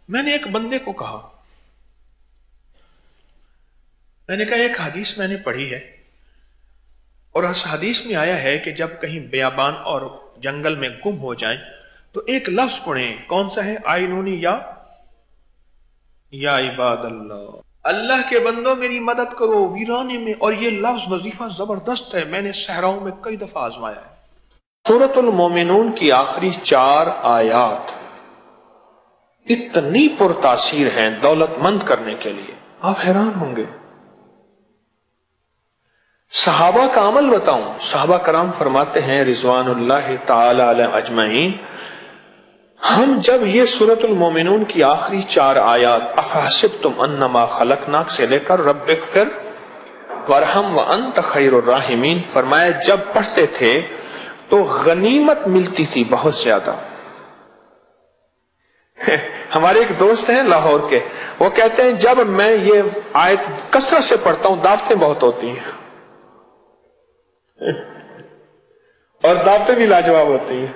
میں نے ایک بندے کو کہا، میں نے کہا ایک حدیث میں نے پڑھی ہے اور اس حدیث میں آیا ہے کہ جب کہیں بیابان اور جنگل میں گم ہو جائیں تو ایک لفظ پڑھیں، کون سا ہے؟ آئینونی یا عباد اللہ، اللہ کے بندوں میری مدد کرو ویرانے میں۔ اور یہ لفظ وظیفہ زبردست ہے، میں نے صحراؤں میں کئی دفعہ آزمایا ہے۔ سورۃ المومنون کی آخری 4 آیات اتنی پرتاثیر ہیں دولت مند کرنے کے لیے، آپ حیران ہوں گے۔ صحابہ کا عمل بتاؤں، صحابہ کرام فرماتے ہیں رضوان اللہ تعالی علیہ اجمعین، ہم جب یہ سورۃ المومنون کی آخری 4 آیات افحسبتم انما خلقناک سے لے کر رب اغفر وارحم وانت خیر الراحمین فرمایا، جب پڑھتے تھے تو غنیمت ملتی تھی بہت زیادہ۔ ہمارے ایک دوست ہیں لاہور کے، وہ کہتے ہیں جب میں یہ آیت کثرت سے پڑھتا ہوں دعوتیں بہت ہوتی ہیں، اور دعوتیں بھی لاجواب ہوتی ہیں۔